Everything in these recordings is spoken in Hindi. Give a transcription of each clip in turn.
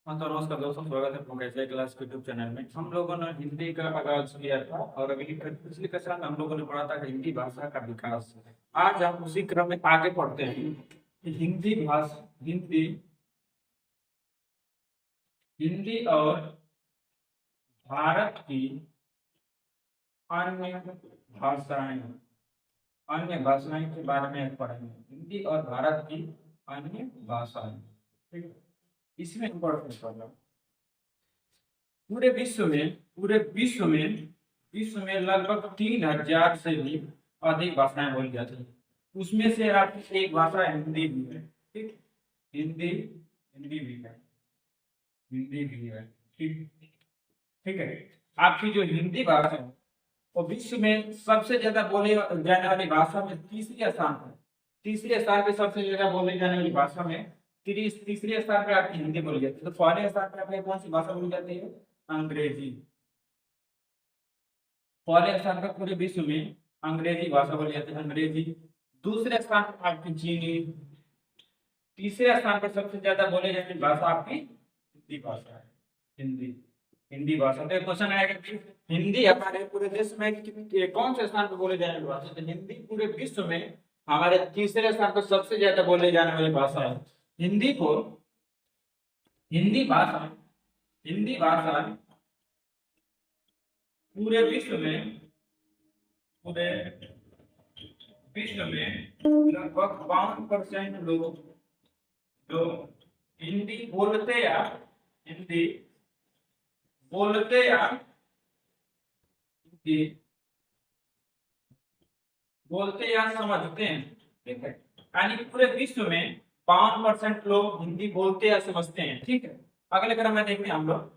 हाँ तो नमस्कार दोस्तों, स्वागत है आपका कैसे क्लास यूट्यूब चैनल में। हम लोगों ने हिंदी का आगाज किया था और अभी पिछली कक्षा में हम लोगों ने पढ़ा था कि हिंदी भाषा का विकास। आज हम उसी क्रम में आगे पढ़ते हैं कि हिंदी और भारत की अन्य भाषाएं अन्य भाषाएं के बारे में पढ़ेंगे। हिंदी और भारत की अन्य भाषाएं, ठीक है। इसमें इम्पोर्टेंट पढ़ना, पूरे विश्व में लगभग 3,000 से भी अधिक भाषाएं बोली जाती हैं। उसमें से आपकी एक भाषा हिंदी भी है, ठीक। हिंदी हिंदी भी है हिंदी भी है, ठीक। ठीक है। आपकी जो हिंदी भाषा है वो विश्व में सबसे ज्यादा बोले जाने वाली भाषा में तीसरे स्थान पर, तीसरे स्थान पे सबसे ज्यादा बोले जाने वाली भाषा में तीसरे स्थान पर आपकी हिंदी बोली जाती है। तो पहले स्थान पर आपकी कौन सी भाषा बोली जाती है? अंग्रेजी। पहले स्थान पर पूरे विश्व में अंग्रेजी भाषा बोली जाती है, अंग्रेजी। दूसरे स्थान पर आपकी चीनी। तीसरे स्थान पर सबसे ज्यादा बोले जाने वाली भाषा आपकी हिंदी भाषा है, हिंदी हिंदी भाषा। तो क्वेश्चन आएगा कि हिंदी हमारे पूरे देश में कौन से स्थान पर बोले जाने वाली भाषा? तो हिंदी पूरे विश्व में हमारे तीसरे स्थान पर सबसे ज्यादा बोले जाने वाली भाषा है। हिंदी को हिंदी भाषा हिंदी भाषा पूरे विश्व में लगभग 52% लोग जो हिंदी बोलते हिंदी बोलते या हिंदी बोलते या समझते हैं, ठीक है। यानी कि पूरे विश्व में 52% लोग हिंदी बोलते या समझते हैं, ठीक है। अगले क्रम में देखते हैं हम लोग।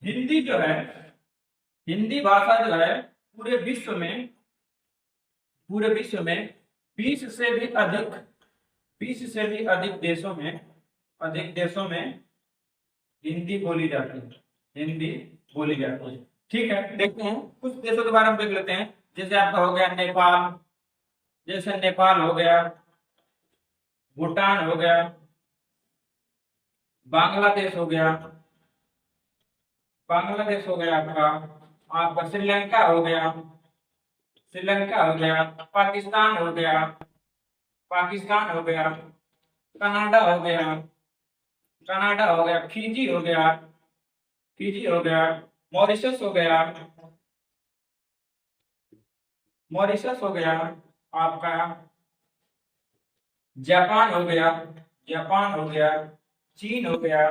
हिंदी जो है, हिंदी भाषा जो है पूरे विश्व में 20 से भी अधिक देशों में हिंदी बोली जाती है, हिंदी बोली जाती है, ठीक है। देखते हैं कुछ देशों के बारे में देख लेते हैं। जैसे आपका हो गया नेपाल, जैसे नेपाल हो गया, भूटान हो गया, बांग्लादेश हो गया, आपका आपका श्रीलंका हो गया, पाकिस्तान हो गया, कनाडा हो गया, फिजी हो गया, मॉरिशस हो गया, आपका जापान हो गया, चीन हो गया।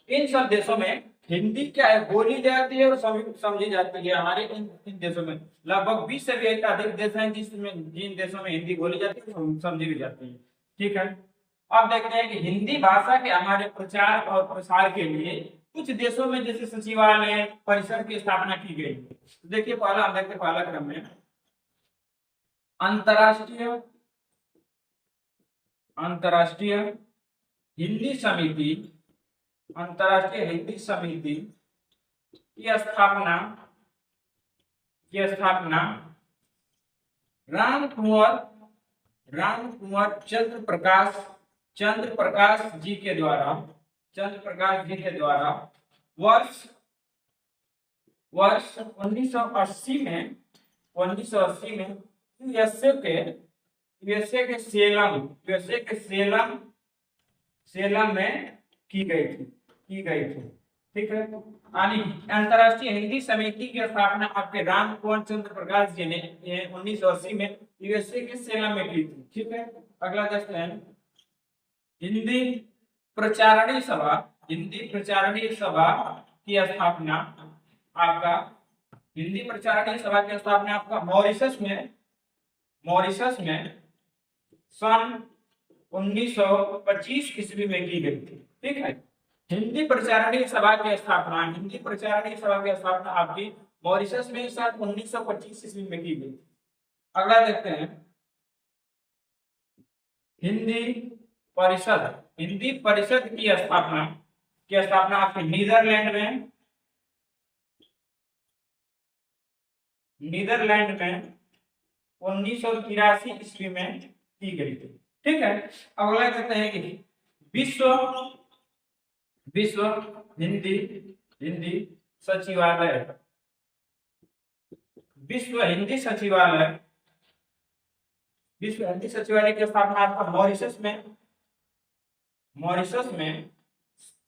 इन सब देशों में हिंदी क्या है, बोली जाती है और समझी जाती है। हमारे इन देशों में लगभग 20 से भी अधिक देश हैं जिन देशों में हिंदी बोली जाती है, समझी भी जाती है, ठीक है। अब देखते हैं कि हिंदी भाषा के हमारे प्रचार और प्रसार के लिए कुछ देशों में जैसे सचिवालय परिषद की स्थापना की गई। देखिए पहला हम देखते हैं, पहला क्रम में अंतरराष्ट्रीय अंतरराष्ट्रीय हिंदी समिति अंतरराष्ट्रीय हिंदी समिति की स्थापना राम कुंवर चंद्र प्रकाश जी के द्वारा वर्ष 1980 में यूएसए के सेलम में की गई थी, ठीक है। यानी अंतरराष्ट्रीय हिंदी समिति की स्थापना आपके राम कुंवर चंद्र प्रकाश जी ने 1980 में यूएसए के सेलम में की थी, ठीक है। अगला देखते हैं हिंदी प्रचारणी सभा की स्थापना आपका मॉरिशस में सन 1925 ईस्वी में की गई थी, ठीक है। हिंदी प्रचारणी सभा की स्थापना आपकी मॉरिशस में सन 1925 ईस्वी में की गई। अगला देखते हैं हिंदी परिषद की स्थापना आपके नीदरलैंड में 1983 ईस्वी में की गई थी, ठीक है। अब अगला कहते हैं कि विश्व हिंदी हिंदी सचिवालय, विश्व हिंदी सचिवालय, विश्व हिंदी सचिवालय की स्थापना आपका मॉरिशस में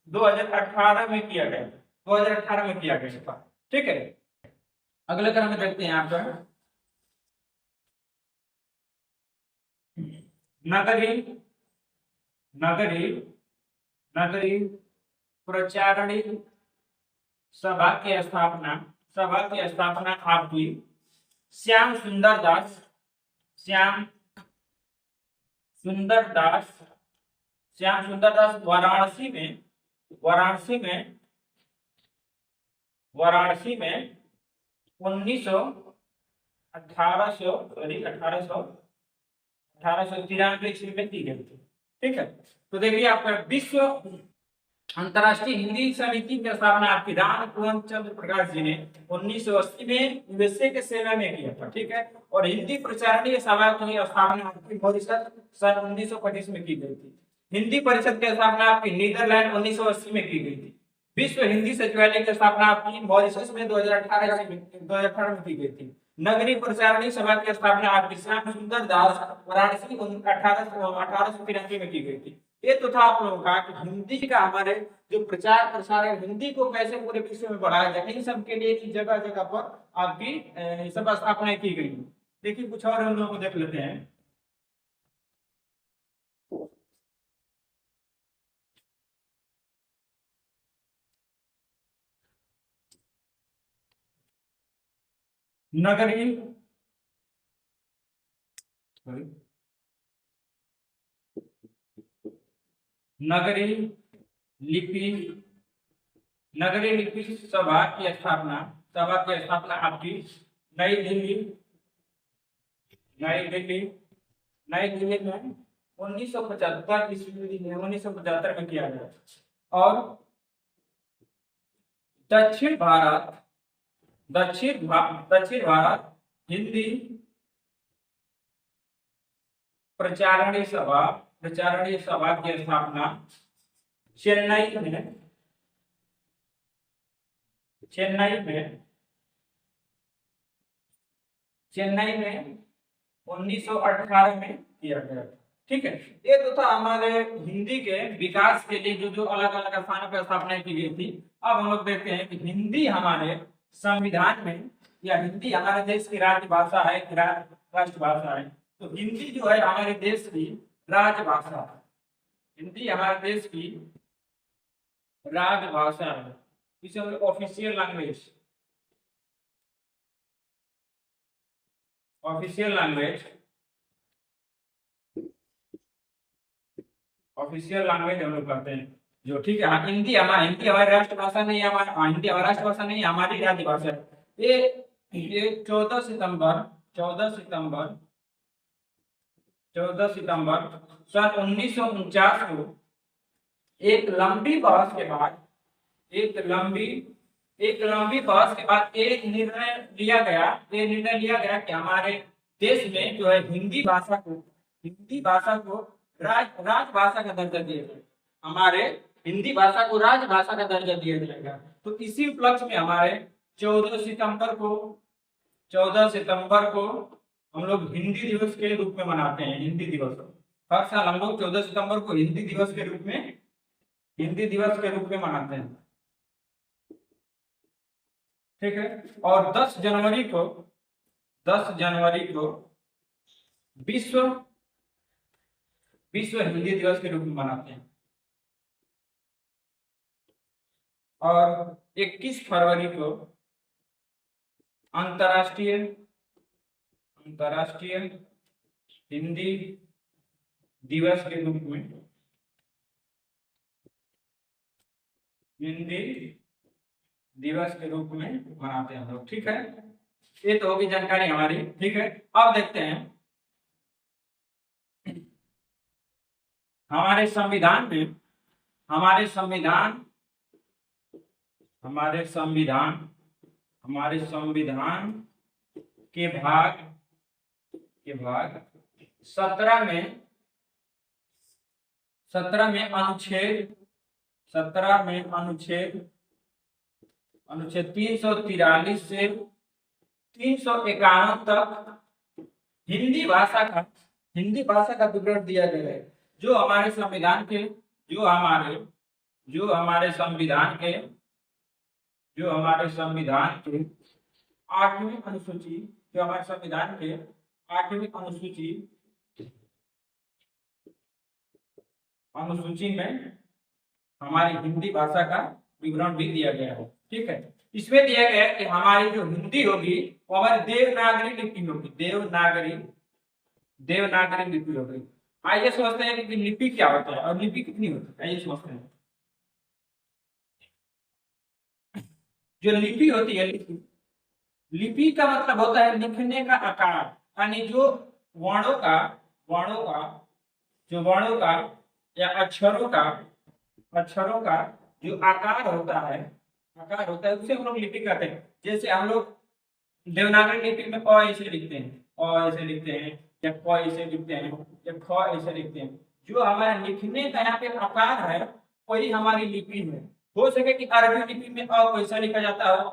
2018 में किया गया, 2018 में किया गया था। ठीक है, अगले क्रम में देखते हैं आपका नगरीय नगरीय नगरीय प्रचारणी सभा की स्थापना, आपकी श्याम सुंदर दास, श्याम सुंदर दास वाराणसी में 1893 ईस्वी में की गई थी। ठीक है, तो देखिए आपका विश्व अंतर्राष्ट्रीय हिंदी समिति की स्थापना आपकी राम कुंवर चंद्र प्रकाश जी ने 1980 में यूएसए के सेना में किया था। ठीक है, और हिंदी प्रचारणीय सभा की स्थापना आपकी मॉरिशस सन 1925 में की गई थी। हिंदी परिषद की स्थापना आपकी नीदरलैंड 1980 में की गई थी। विश्व हिंदी सचिवालय की स्थापना आपकी मॉरिशस में 2018 में की गई थी। नगरीय प्रचारणी सभा की स्थापना आपकी श्याम सुंदर दास वाराणसी 1893 में की गई थी। ये तो था आप लोगों का कि हिंदी का हमारे जो प्रचार प्रसार है, हिंदी को कैसे पूरे विश्व में बढ़ाया जाए, इन सब के लिए जगह जगह पर आपकी सब स्थापना की गई। देखिए कुछ और हम लोग को देख लेते हैं। नगरीय नगरीय लिपि सभा की स्थापना, आपकी नई दिल्ली में 1975 में किया गया। और दक्षिण भारत हिंदी प्रचारणीय सभा की स्थापना चेन्नई में 1918 में किया गया। ठीक है, ये तो था हमारे हिंदी के विकास के लिए जो अलग अलग स्थानों पर स्थापना की गई थी। अब हम लोग देखते हैं कि हिंदी हमारे संविधान में, या हिंदी हमारे देश की राष्ट्रभाषा है, राष्ट्रभाषा है। तो हिंदी जो है हमारे देश की राजभाषा है, हिंदी हमारे देश की राजभाषा है, इसे हम ऑफिशियल लैंग्वेज हम लोग करते हैं जो। ठीक है, हिंदी हमारी राष्ट्रभाषा नहीं है, हिंदी हमारी राष्ट्रभाषा नहीं है, हमारी राजभाषा है। ये 14 सितंबर सन 1949 को एक लंबी बहस के बाद एक निर्णय लिया गया कि हमारे देश में जो है हिंदी भाषा को राजभाषा का दर्जा दिया जाए, हमारे हिंदी भाषा को राजभाषा का दर्जा दिया जाएगा। तो इसी उपलक्ष्य में हमारे 14 सितंबर को हम लोग हिंदी दिवस के रूप में मनाते हैं। हिंदी दिवस हर साल हम लोग 14 सितंबर को हिंदी दिवस के रूप में मनाते हैं। ठीक है, और 10 जनवरी को विश्व हिंदी दिवस के रूप में मनाते हैं। और 21 फरवरी को अंतर्राष्ट्रीय हिंदी दिवस के रूप में मनाते हैं लोग। ठीक है, ये तो होगी जानकारी हमारी। ठीक है, अब देखते हैं हमारे संविधान के भाग 17 में अनुच्छेद 17 में अनुच्छेद अनुच्छेद 343 से 351 तक हिंदी भाषा का विवरण दिया गया है। जो हमारे संविधान के जो हमारे संविधान के 8वीं अनुसूची जो हमारे संविधान के 8वीं अनुसूची में हमारी हिंदी भाषा का विवरण भी दिया गया है। ठीक है, इसमें दिया गया है कि हमारी जो हिंदी होगी वो हमारी देवनागरी लिपि होगी। देवनागरी लिपि होगी। आइए समझते हैं कि लिपि क्या होता है और लिपि कितनी होती है। आइए समझते हैं। जो लिपि होती है, लिपि का मतलब होता है लिखने का आकार, यानी जो वर्णों का या अक्षरों का जो आकार होता है उसे हम लोग लिपि कहते हैं। जैसे हम लोग देवनागरी लिपि में अ ऐसे लिखते हैं, या क ऐसे लिखते हैं, या ख ऐसे लिखते हैं। जो हमारे लिखने का यहाँ पे आकार है वही हमारी लिपि है। हो सके कि अरबी लिपि में अ को ऐसा लिखा जाता हो,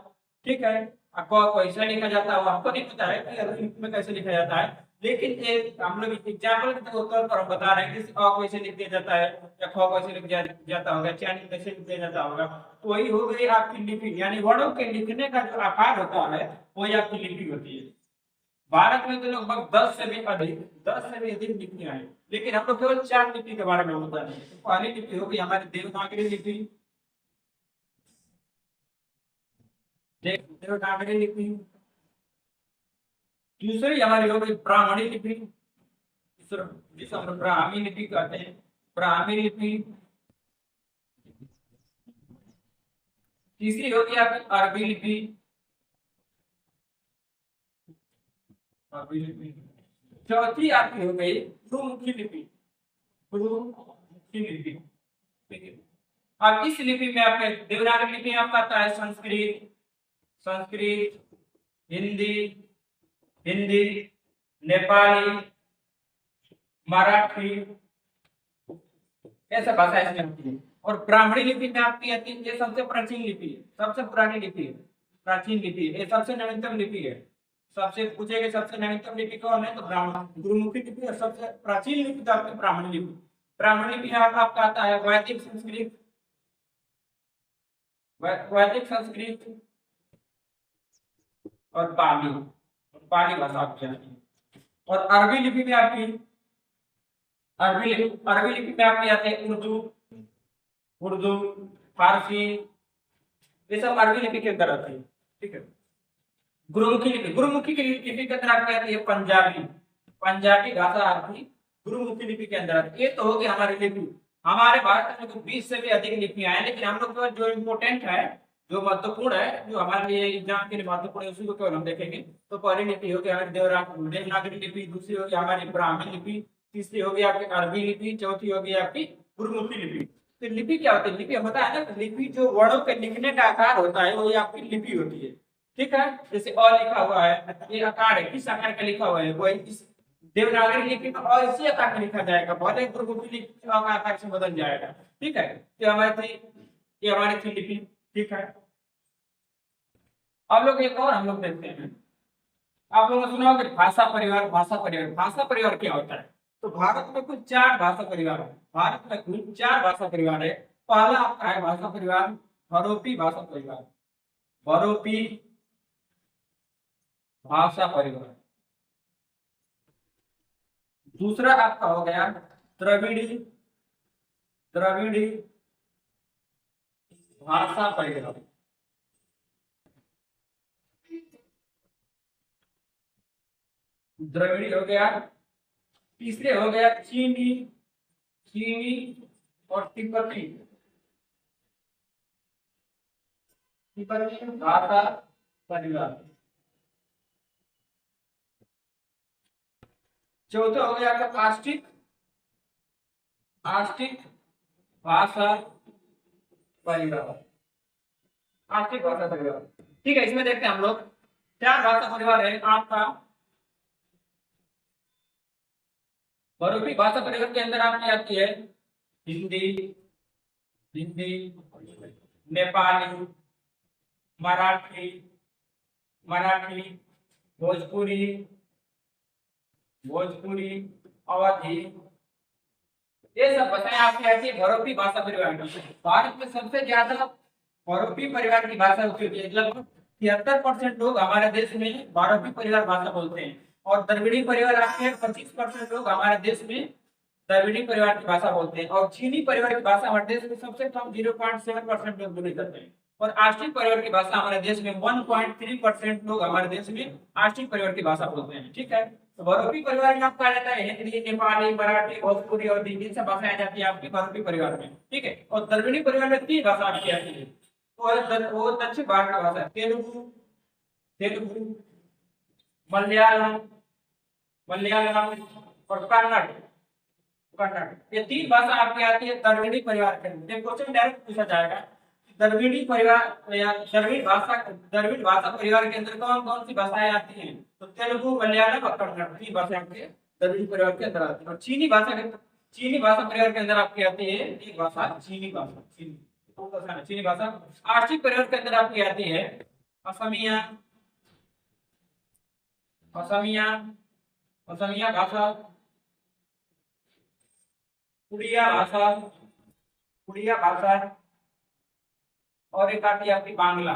ठीक है, क को ऐसा लिखा जाता हो। हमको नहीं पता है कि अरबी लिपि में कैसे लिखा जाता है, लेकिन एक हम लोग एग्जाम्पल के तौर पर हम बता रहे हैं कि अ को ऐसे लिख दिया जाता है, या ख को ऐसे लिख जाता होगा, चाइनीज कैसे लिख दिया जाता होगा। तो वही हो गई आपकी लिपि, यानी वर्णों के लिखने का जो आकार होता है वही आपकी लिपि होती है। भारत में तो लगभग 10 से भी अधिक लिपियां हैं, लेकिन हम लोग केवल 4 लिपि के बारे में बता रहे हैं। पहली लिपि होगी हमारी देवनागरी लिपि, देवनागरी लिपि। दूसरी हमारी हो गई ब्राह्मणी लिपि, जिसे हम ब्राह्मी लिपि कहते हैं, ब्राह्मी लिपि। तीसरी होगी आपकी अरबी लिपि, चौथी आपकी हो गई गुरुमुखी लिपि, ठीक है। अब इस लिपि में आपके देवनागरी लिपि में आपका आता है संस्कृत, हिंदी, नेपाली, मराठी, ऐसा भाषा इसमें होती है। और ब्राह्मणी लिपि में आपकी आती है, ये सबसे प्राचीन लिपि है, सबसे पुरानी लिपि है, प्राचीन लिपि है, ये सबसे नवीनतम लिपि है। सबसे पूछेगा सबसे नवीनतम लिपि कौन है, तो ब्राह्मण गुरुमुखी लिपि। और सबसे प्राचीन लिपि तो आपकी ब्राह्मणी लिपि। ब्राह्मणी लिपि आपका आता है वैदिक संस्कृत और पाली भाषा आपकी आती है। और अरबी लिपि में आपकी आते हैं उर्दू, फारसी, ये सब अरबी लिपि के अंदर आती है। ठीक है। गुरुमुखी की लिपि के अंदर आपकी आती है पंजाबी भाषा आपकी गुरुमुखी लिपि के अंदर आती है। ये तो होगी हमारी लिपि। हमारे भारत में तो 20 से भी अधिक लिपियां हैं, लेकिन हम लोग जो इम्पोर्टेंट है, जो महत्वपूर्ण है, जो हमारे लिए एग्जाम के लिए महत्वपूर्ण है, उसी को केवल हम देखेंगे। तो पहली लिपि होगी हमारी देवनागरी लिपि, दूसरी होगी हमारी ब्राह्मी लिपि, तीसरी होगी आपकी अरबी लिपि, चौथी होगी आपकी गुरुमुखी लिपि। तो लिपि क्या होती है? लिपि होता है ना, लिपि जो वर्णों के लिखने का आकार होता है वही आपकी लिपि होती है। ठीक है, जैसे अ लिखा हुआ है, ये आकार है, किस आकार का लिखा हुआ है, वो इस देवनागरी लिपि में अ इसी आकार में लिखा जाएगा, भले गुरुमुखी लिपि का आकार से बदल जाएगा। ठीक है, तो ये हमारी थी लिपि। ठीक है, अब लोग एक और हम लोग देखते हैं। आप लोगों ने सुना होगा भाषा परिवार क्या होता है? तो भारत में कुल 4 भाषा परिवार है। पहला आपका है भाषा परिवार बरोपी भाषा परिवार। दूसरा आपका हो गया द्रविड़ी भाषा परिवार। द्रविड़ी हो गया। तीसरे हो गया चीनी और तिब्बती भाषा परिवार। चौथा हो गया आपका आस्टिक भाषा परिवार। ठीक है, इसमें देखते हैं हम लोग 4 भाषा परिवार है आपका। बरोपी भाषा परिवार के अंदर आपकी आती है हिंदी, हिंदी, नेपाली, मराठी, मराठी, भोजपुरी, भोजपुरी, अवधी, ये सब भाषाएं आपकी आती है भरोपी भाषा परिवार की। भारत में सबसे ज्यादा भरोपी परिवार की भाषा उपयोग है। लगभग 73% लोग हमारे देश में भरोपी परिवार भाषा बोलते हैं। और द्रविड़ी परिवार आपके 25% लोग हमारे देश में द्रविड़ी परिवार की भाषा बोलते हैं। और चीनी परिवार की भाषा हमारे देश में सबसे कम 0.7% लोग बोले जाते हैं। और आष्टिक परिवार की भाषा हमारे देश में 1.3% लोग हमारे देश में आष्टिक परिवार की भाषा बोलते हैं। ठीक है, तो भरोपी परिवार में आपका आ जाता है हिंदी, नेपाली, मराठी, भोजपुरी और इन सब भाषाएं आ जाती है आपके भरोपी परिवार में। ठीक है, और द्रविड़ी परिवार में 3 भाषा आपकी आती है। वो दक्षिण भारत की भाषा है तेलुगु, तेलुगु, मलयालम, मलयालम और कन्नड़, कन्नड़, ये 3 भाषा आपकी आती है द्रविड़ी परिवार के अंदर। क्वेश्चन डायरेक्ट पूछा जाएगा द्रविड़ी परिवार या द्रविड़ भाषा परिवार के अंदर कौन कौन सी भाषाएं आती हैं? तो तेलुगु, मलयालम और कन्नड़, 3 भाषाएं आपके द्रविड़ परिवार के अंदर आती है। और चीनी भाषा परिवार के अंदर आपकी आती है एक भाषा चीनी भाषा, चीनी भाषा। आर्थिक परिवार के अंदर आपकी आती है असमिया, असमिया, असमिया भाषा, उड़िया भाषा, उड़िया भाषा, और एक आती है आपकी बांग्ला,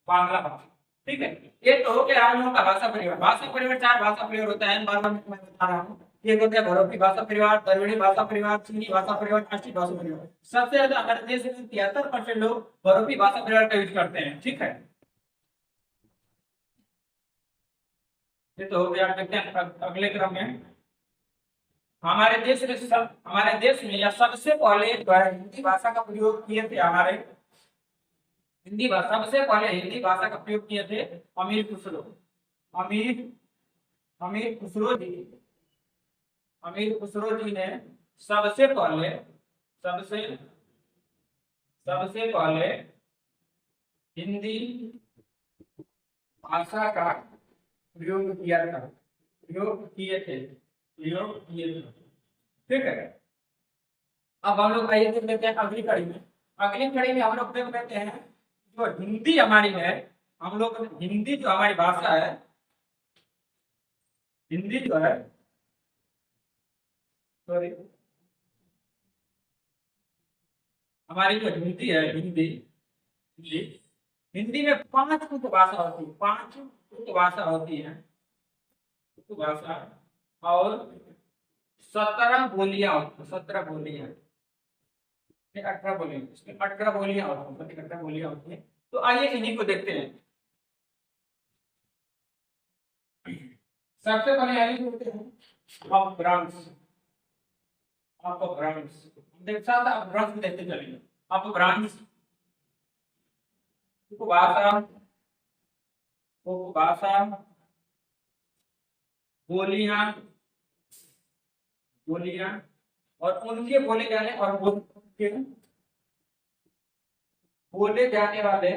बांग्ला भाषा। ठीक है, ये तो हो गया हम लोगों का भाषा परिवार। भाषा परिवार 4 भाषा परिवार होता है, बार-बार मैं बता रहा हूँ। एक होता है भरोपी भाषा परिवार, द्रविड़ी भाषा परिवार, चीनी भाषा परिवार, आष्टिक भाषा परिवार। सबसे ज्यादा हमारे देश में 73% लोग भरोपी भाषा परिवार का यूज करते हैं। ठीक है, ये तो हो गया। देखते हैं अगले क्रम में। हमारे देश में या सबसे पहले जो है हिंदी भाषा का प्रयोग किए थे सबसे पहले हिंदी भाषा का प्रयोग किए थे अमीर खुसरो, अमीर अमीर खुसरो जी, अमीर खुसरो जी ने सबसे पहले सबसे सबसे पहले हिंदी भाषा का प्रयोग किया था, प्रयोग किए थे। ठीक है, अब हम लोग आइए देख लेते हैं अगली कड़ी में। अगली कड़ी में हम लोग देख लेते हैं जो हिंदी हमारी है, हम लोग हिंदी जो हमारी भाषा है, हिंदी जो है, सॉरी, हमारी जो हिंदी है, हिंदी हिंदी हिंदी में 5 उपभाषा होती है, 5 उपभाषा होती है, उपभाषा, और 17 बोलियां होती है, 17 बोलियां, 18 बोलियां, इसमें 18 बोलियां होती है, 18 बोलियां होती है। तो आइए इन्हीं को देखते हैं। सबसे पहले आइए देखते हैं अपभ्रंश, अपभ्रंश देख साथ अपभ्रंश देखते चलेंगे। अपभ्रंश, उपभाषा, उपभाषा, बोलियां, बोलियां, और उनके बोले जाने और उनके बोले जाने वाले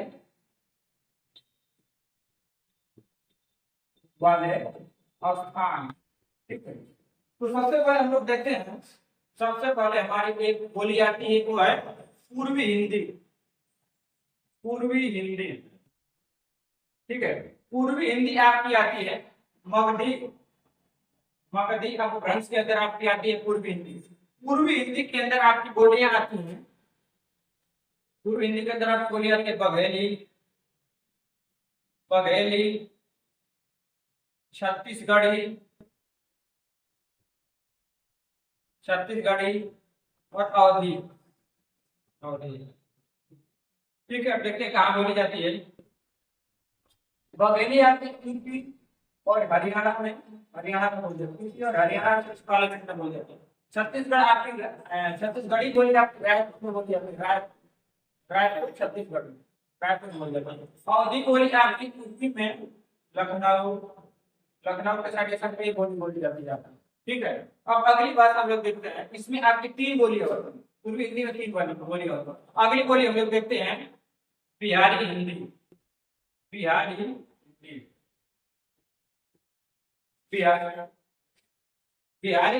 वाले स्थान। ठीक है, तो सबसे पहले हम लोग देखते हैं, सबसे पहले हमारी एक बोली आती है वो है पूर्वी हिंदी, पूर्वी हिंदी। ठीक है, पूर्वी हिंदी आपकी आती है मगधी, मगधी अपभ्रंश के अंदर आपकी आती है पूर्वी हिंदी। पूर्वी हिंदी के अंदर आपकी बोलियां आती हैं, पूर्वी हिंदी के अंदर आपकी बोलियां आती है बघेली, बघेली, छत्तीसगढ़ी, छत्तीसगढ़ी और अवधी, अवधी। ठीक है, अब देखते हैं कहाँ बोली जाती है। बघेली आपकी यूपी और हरियाणा में, हरियाणा में बोल जाती है, और हरियाणा में पार्लियामेंट में बोल जाती है। छत्तीसगढ़ आपकी छत्तीसगढ़ी बोली आपकी रायपुर में बोली जाती है, रायपुर छत्तीसगढ़ में, रायपुर में बोल जाती है। अवधी बोली आपकी यूपी में लखनऊ, लखनऊ के साथ सब पे बोली बोली जाती है। ठीक है, अब अगली बात हम लोग देखते हैं, इसमें आपकी 3 बोलियां होती है, पूर्वी हिंदी में 3 बोलियां होती है। अगली बोली हम लोग देखते हैं बिहारी हिंदी, बिहारी हिंदी, बिहारी, बिहारी,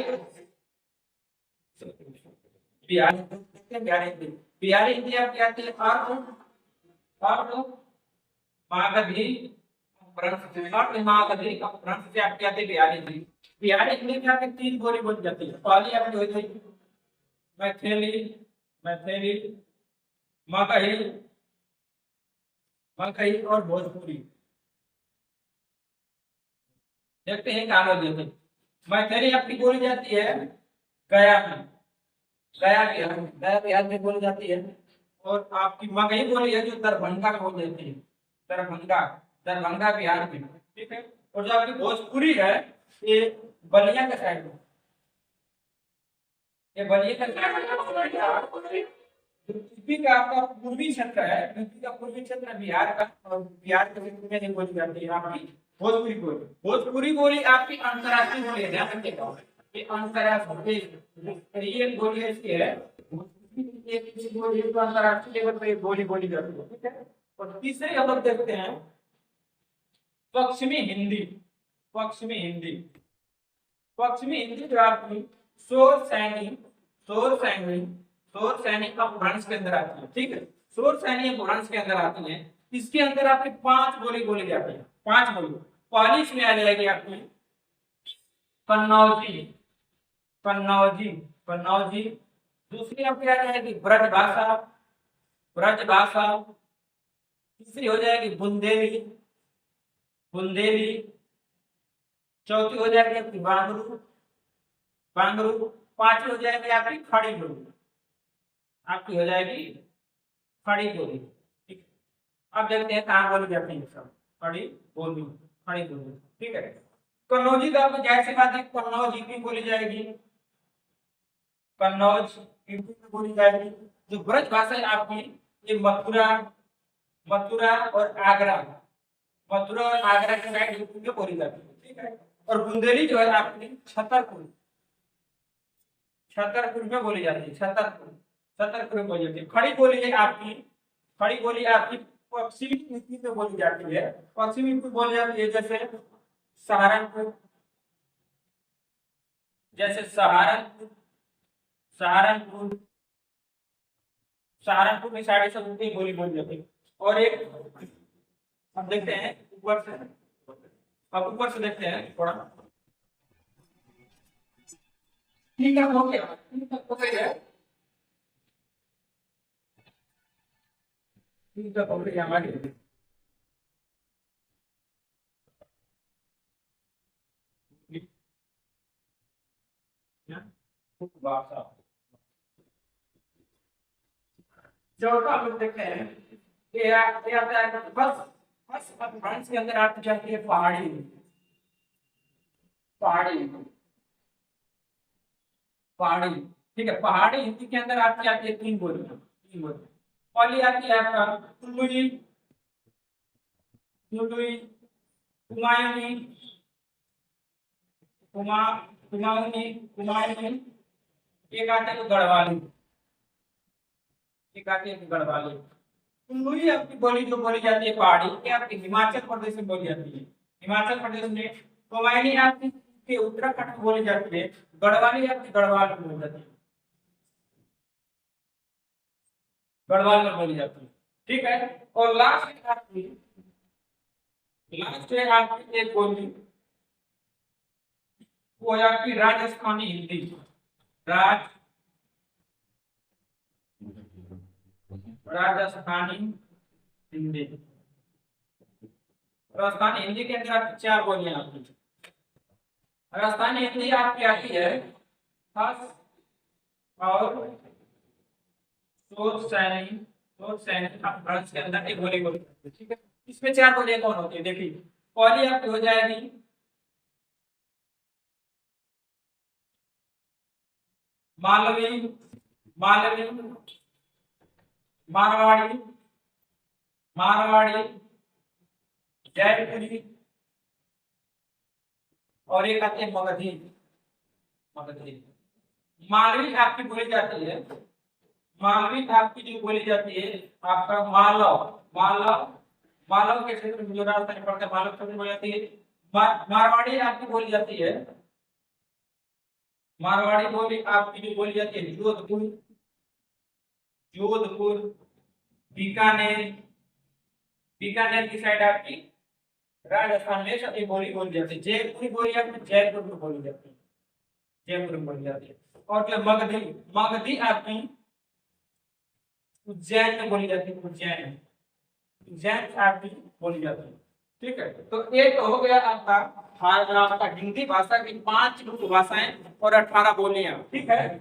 बिहारी, बिहारी हिंदी। बिहारी हिंदी आपकी आती है अर्ध मागधी अर्ध मागधी अपभ्रंश से आपकी आती है बिहारी हिंदी। बिहारी हिंदी में आपकी तीन बोली बोली जाती है। पहली आपकी हो जाएगी मैथिली, मैथिली, मगही, मगही और भोजपुरी। देखते हैं कहाँ देते। मैथिली आपकी बोली जाती है गया में, गया बिहार में बोली जाती है। और आपकी मगही बोली है जो दरभंगा में बोली जाती है, दरभंगा, दरभंगा बिहार में, ठीक है। और जो आपकी भोजपुरी है ये बलिया का साइड में, ये बलिया का यूपी का आपका पूर्वी क्षेत्र है, यूपी का पूर्वी क्षेत्र बिहार का, और बिहार के क्षेत्र में बोली जाती है आपकी भोजपुरी बोली। भोजपुरी बोली आपकी अंतर्राष्ट्रीय बोली है, ध्यान रखिएगा ये अंतर्राष्ट्रीय ये बोली ऐसी है, एक बोली तो अंतर्राष्ट्रीय लेवल पे बोली बोली जाती है, ठीक है। और तीसरे हम लोग देखते हैं पश्चिमी हिंदी। पश्चिमी हिंदी, पश्चिमी हिंदी जो आपकी शोर सैनी, शोर सैनी, शोर सैनी अपभ्रंश के अंदर आती है, ठीक है। शोर सैनी अपभ्रंश के अंदर आती है। इसके अंदर आपकी 5 बोली बोली जाती है, 5 बोली। पहली इसमें आ जाएगी आपकी कन्नौजी, कन्नौजी, कन्नौजी। दूसरी आपकी आ जाएगी ब्रजभाषा, ब्रजभाषा। तीसरी हो जाएगी बुंदेली, बुंदेली। चौथी हो जाएगी आपकी बांगरू, बांगरू। पांचवी हो जाएगी आपकी खड़ी बोली, आपकी हो जाएगी खड़ी बोली, ठीक। अब देखते हैं कहाँ बोली जाती है सब, खड़ी बोली, खड़ी बोली, ठीक है। कन्नौजी का आपको जाहिर सी बात है कन्नौज यूपी बोली जाएगी, कन्नौज यूपी में बोली जाएगी। जो ब्रज भाषा है आपकी ये मथुरा, मथुरा और आगरा, मथुरा और आगरा के साइड यूपी में बोली जाती है, ठीक है। और बुंदेली जो है आपकी छतरपुर, छतरपुर में बोली जाती है, छतरपुर, छतरपुर में बोली जाती है। खड़ी बोली है आपकी, खड़ी बोली आपकी पश्चिमी यूपी में बोली जाती है, पश्चिमी यूपी बोली जाती है जैसे सहारनपुर, जैसे सहारनपुर, सहारनपुर, सहारनपुर में साढ़े सब बोली बोली जाती है। और एक अब देखते हैं ऊपर से, अब ऊपर से देखते हैं थोड़ा, ठीक है हो गया, हो गया, ठीक है हो गया हमारी। चौथा हम लोग देखते हैं कि आता है बस बस फ्रांस के अंदर आप जाती है पहाड़ी, पहाड़ी, पहाड़ी, ठीक है। पहाड़ी हिंदी के अंदर आपकी आती है 3 बोली, 3 बोली। पहली आती है आपका कुल्लुई, कुल्लुई, कुमायूनी, कुमायूनी, कुमायूनी। एक आते हैं गढ़वाली, एक आती है गढ़वाली। कुल्लुई आपकी बोली जो बोली जाती है पहाड़ी, ये आपकी हिमाचल प्रदेश में बोली जाती है, हिमाचल प्रदेश में। कुमायूनी आपकी के उत्तराखंड में बोली जाती है, गढ़वाली आपकी गढ़वाल में बोली जाती है, गढ़वाल में बोली जाती है, ठीक है। और लास्ट आपकी, लास्ट है आपकी एक बोली वो है आपकी राजस्थानी हिंदी, राजस्थानी हिंदी। राजस्थानी हिंदी के अंदर आपकी 4 बोलियां आती है। राजस्थानी हिंदी आपकी आती है हस और सोच सैनी, सोच सैनी अपभ्रंश के अंदर एक बोली बोली, ठीक है। इसमें 4 बोलियां कौन होती है देखिए। पहली आपकी हो जाएगी मालवी, मालवी, मारवाड़ी, मारवाड़ी, जयपुरी। और एक आती है मगधी, मगधी। मालवी आपकी बोली जाती है, मालवी आपकी जो बोली जाती है आपका मालव, मालव, मालव के क्षेत्र में जो राजस्थान पड़ता है मालव क्षेत्र बोली जाती है। मारवाड़ी आपकी बोली जाती है, मारवाड़ी बोली आपकी जो बोली जाती है जोधपुर, जोधपुर, बीकानेर, बीकानेर की साइड आपकी राजस्थान में सब ये बोली जाती है। जयपुरी बोली आपकी जयपुर में बोली जाती है, जयपुर में बोली जाती है। और जो मगधी, मगधी आपकी उज्जैन में बोली जाती है, उज्जैन, उज्जैन आपकी बोली जाती है। ठीक है, तो एक हो गया आपका हिंदी भाषा की 5 मुख्य भाषाएं और 18 बोलियां। ठीक है।